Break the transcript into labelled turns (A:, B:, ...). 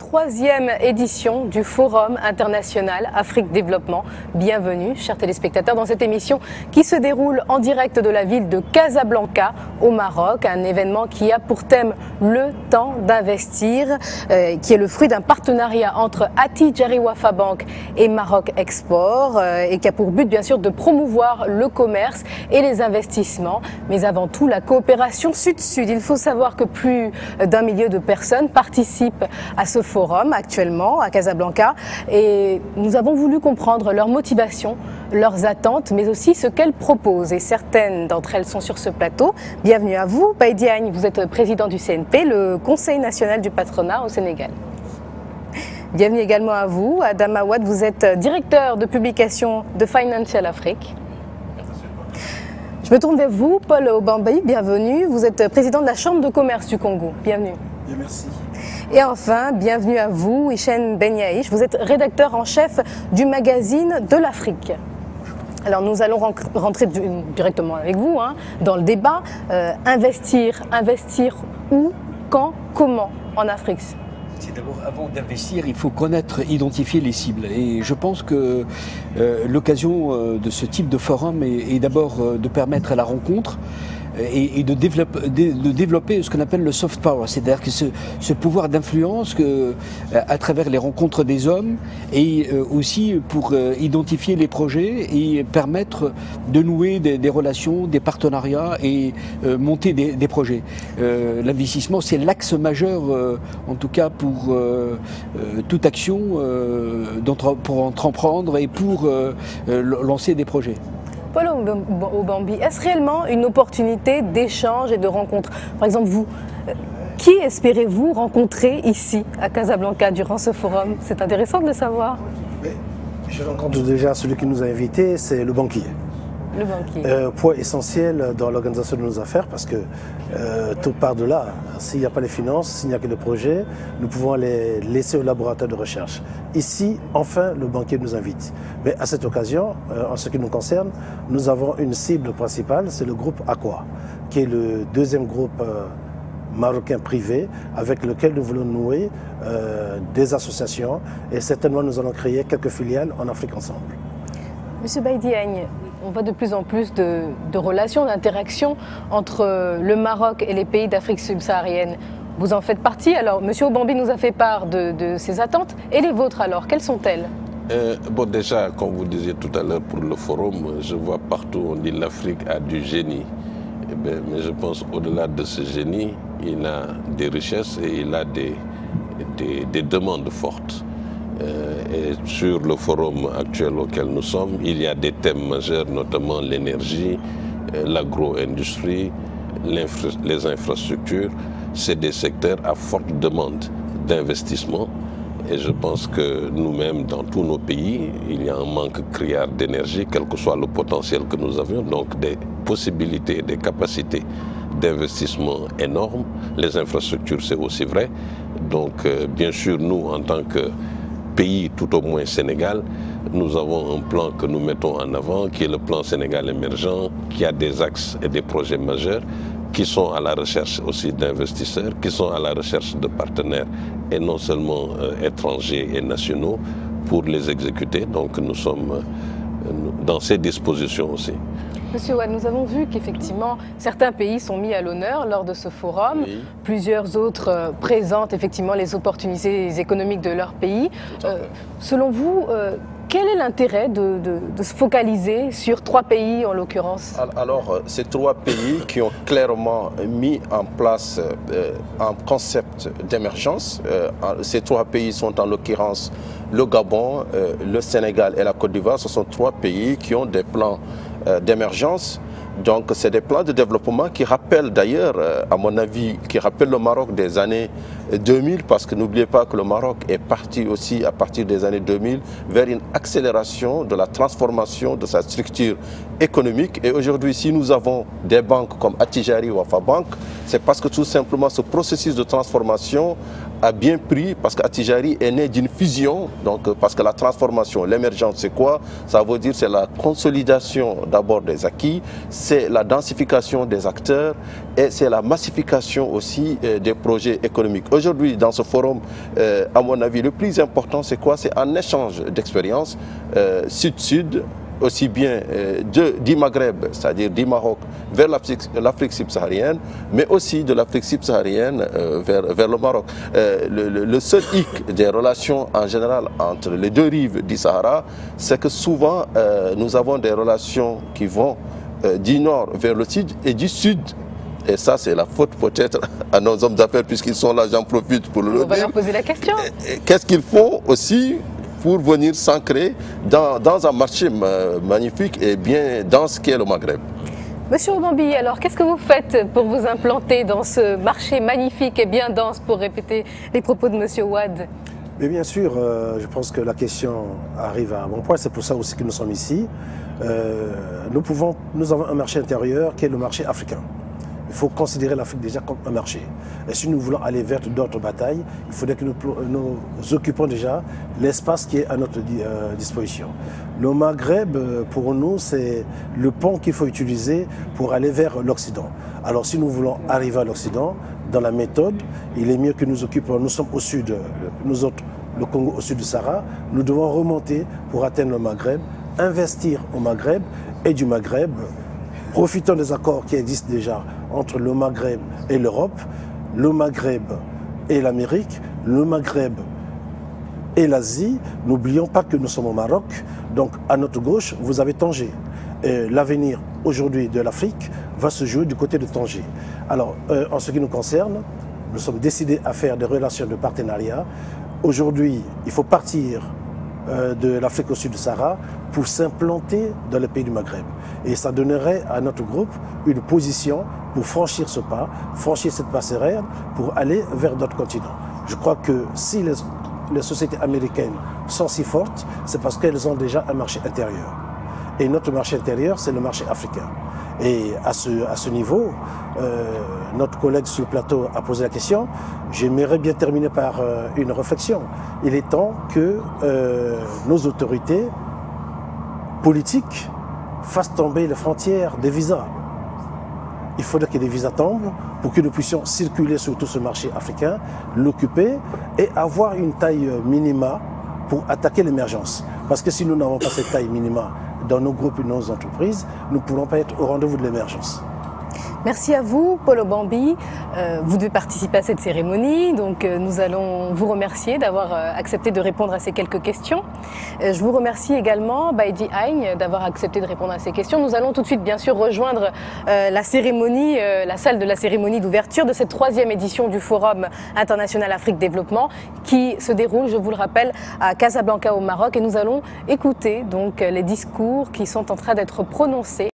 A: troisième édition du Forum international Afrique Développement. Bienvenue, chers téléspectateurs, dans cette émission qui se déroule en direct de la ville de Casablanca, au Maroc. Un événement qui a pour thème le temps d'investir, qui est le fruit d'un partenariat entre Attijari Wafa Bank et Maroc Export, et qui a pour but, bien sûr, de promouvoir le commerce et les investissements, mais avant tout la coopération sud-sud. Il faut savoir que plus d'un millier de personnes participent à ce forum actuellement à Casablanca et nous avons voulu comprendre leurs motivations, leurs attentes, mais aussi ce qu'elles proposent. Et certaines d'entre elles sont sur ce plateau. Bienvenue à vous. Baye Diagne, vous êtes président du CNP, le Conseil national du patronat au Sénégal. Bienvenue également à vous. Adam Awad, vous êtes directeur de publication de Financial Afrique. Je me tourne vers vous, Paul Obambi, bienvenue. Vous êtes président de la Chambre de commerce du Congo. Bienvenue.
B: Bien, merci.
A: Et enfin, bienvenue à vous, Hichem Benyaïch. Vous êtes rédacteur en chef du magazine de l'Afrique. Alors nous allons rentrer directement avec vous dans le débat. Investir où, quand, comment en Afrique?
B: D'abord, avant d'investir, il faut connaître, identifier les cibles. Et je pense que l'occasion de ce type de forum est d'abord de permettre à la rencontre et de développer ce qu'on appelle le soft power, c'est-à-dire que ce pouvoir d'influence à travers les rencontres des hommes et aussi pour identifier les projets et permettre de nouer des relations, des partenariats et monter des projets. L'investissement, c'est l'axe majeur, en tout cas pour toute action, pour entreprendre et pour lancer des projets.
A: Paul Obambi, est-ce réellement une opportunité d'échange et de rencontre? Par exemple, vous, qui espérez-vous rencontrer ici, à Casablanca, durant ce forum? C'est intéressant de le savoir.
C: Je rencontre déjà celui qui nous a invités, c'est le banquier.
A: Le banquier.
C: Point essentiel dans l'organisation de nos affaires parce que tout part de là. S'il n'y a pas les finances, s'il n'y a que les projets, nous pouvons les laisser au laboratoire de recherche. Ici, enfin, le banquier nous invite. Mais à cette occasion, en ce qui nous concerne, nous avons une cible principale, c'est le groupe Aqua, qui est le deuxième groupe marocain privé avec lequel nous voulons nouer des associations et certainement nous allons créer quelques filiales en Afrique ensemble.
A: Monsieur Baye Diagne, on voit de plus en plus de relations, d'interactions entre le Maroc et les pays d'Afrique subsaharienne. Vous en faites partie. Alors, Monsieur Obambi nous a fait part de ses attentes. Et les vôtres alors, quelles sont-elles?
D: Bon, déjà, comme vous disiez tout à l'heure pour le forum, je vois partout, on dit l'Afrique a du génie. Eh bien, mais je pense au-delà de ce génie, il a des richesses et il a des demandes fortes. Et sur le forum actuel auquel nous sommes, il y a des thèmes majeurs, notamment l'énergie, l'agro-industrie, les infrastructures. C'est des secteurs à forte demande d'investissement. Et je pense que nous-mêmes, dans tous nos pays, il y a un manque criard d'énergie, quel que soit le potentiel que nous avions. Donc des possibilités, des capacités d'investissement énormes. Les infrastructures, c'est aussi vrai. Donc bien sûr, nous, en tant que pays, tout au moins Sénégal, nous avons un plan que nous mettons en avant, qui est le plan Sénégal émergent, qui a des axes et des projets majeurs, qui sont à la recherche aussi d'investisseurs, qui sont à la recherche de partenaires, et non seulement étrangers et nationaux, pour les exécuter. Donc nous sommes dans ces dispositions aussi.
A: Monsieur Ouad, nous avons vu qu'effectivement, certains pays sont mis à l'honneur lors de ce forum. Oui. Plusieurs autres présentent effectivement les opportunités économiques de leur pays. Selon vous, quel est l'intérêt de se focaliser sur 3 pays en l'occurrence?
E: Alors, ces 3 pays qui ont clairement mis en place un concept d'émergence. Ces 3 pays sont en l'occurrence le Gabon, le Sénégal et la Côte d'Ivoire. Ce sont 3 pays qui ont des plans d'émergence. Donc c'est des plans de développement qui rappellent d'ailleurs, à mon avis, qui rappellent le Maroc des années 2000, parce que n'oubliez pas que le Maroc est parti aussi à partir des années 2000 vers une accélération de la transformation de sa structure économique. Et aujourd'hui, si nous avons des banques comme Attijari ou Wafa Bank, c'est parce que tout simplement ce processus de transformation a bien pris, parce qu'Attijari est né d'une fusion, donc parce que la transformation, l'émergence, c'est quoi? Ça veut dire c'est la consolidation d'abord des acquis, c'est la densification des acteurs et c'est la massification aussi des projets économiques. Aujourd'hui, dans ce forum, à mon avis, le plus important, c'est quoi? C'est un échange d'expériences sud-sud, aussi bien du Maghreb, c'est-à-dire du Maroc, vers l'Afrique subsaharienne, mais aussi de l'Afrique subsaharienne vers le Maroc. Le seul hic des relations en général entre les deux rives du Sahara, c'est que souvent nous avons des relations qui vont du nord vers le sud et du sud. Et ça, c'est la faute peut-être à nos hommes d'affaires, puisqu'ils sont là, j'en profite pour le dire.
A: On va leur poser la question.
E: Qu'est-ce qu'ils font aussi pour venir s'ancrer dans un marché magnifique et bien dense qu'est le Maghreb?
A: Monsieur Obambi, alors qu'est-ce que vous faites pour vous implanter dans ce marché magnifique et bien dense, pour répéter les propos de Monsieur Ouad?
C: Mais bien sûr, je pense que la question arrive à un bon point, c'est pour ça aussi que nous sommes ici. Nous avons un marché intérieur qui est le marché africain. Il faut considérer l'Afrique déjà comme un marché. Et si nous voulons aller vers d'autres batailles, il faudrait que nous occupions déjà l'espace qui est à notre disposition. Le Maghreb, pour nous, c'est le pont qu'il faut utiliser pour aller vers l'Occident. Alors si nous voulons arriver à l'Occident, dans la méthode, il est mieux que nous occupions, nous sommes au sud, nous autres, le Congo au sud du Sahara, nous devons remonter pour atteindre le Maghreb, investir au Maghreb et du Maghreb, profitons des accords qui existent déjà entre le Maghreb et l'Europe, le Maghreb et l'Amérique, le Maghreb et l'Asie. N'oublions pas que nous sommes au Maroc, donc à notre gauche, vous avez Tanger. L'avenir aujourd'hui de l'Afrique va se jouer du côté de Tanger. Alors, en ce qui nous concerne, nous sommes décidés à faire des relations de partenariat. Aujourd'hui, il faut partir de l'Afrique au sud du Sahara pour s'implanter dans les pays du Maghreb. Et ça donnerait à notre groupe une position pour franchir ce pas, franchir cette passerelle pour aller vers d'autres continents. Je crois que si les sociétés américaines sont si fortes, c'est parce qu'elles ont déjà un marché intérieur. Et notre marché intérieur, c'est le marché africain. Et à ce niveau, notre collègue sur le plateau a posé la question. J'aimerais bien terminer par une réflexion. Il est temps que nos autorités politiques fassent tomber les frontières des visas. Il faudrait que les visas tombent pour que nous puissions circuler sur tout ce marché africain, l'occuper et avoir une taille minima pour attaquer l'émergence. Parce que si nous n'avons pas cette taille minima dans nos groupes et nos entreprises, nous ne pourrons pas être au rendez-vous de l'émergence.
A: Merci à vous, Paul Obambi. Vous devez participer à cette cérémonie, donc nous allons vous remercier d'avoir accepté de répondre à ces quelques questions. Je vous remercie également, Baïdi Agne, d'avoir accepté de répondre à ces questions. Nous allons tout de suite, bien sûr, rejoindre la cérémonie, la salle de la cérémonie d'ouverture de cette 3e édition du Forum international Afrique Développement, qui se déroule, je vous le rappelle, à Casablanca au Maroc. Et nous allons écouter donc les discours qui sont en train d'être prononcés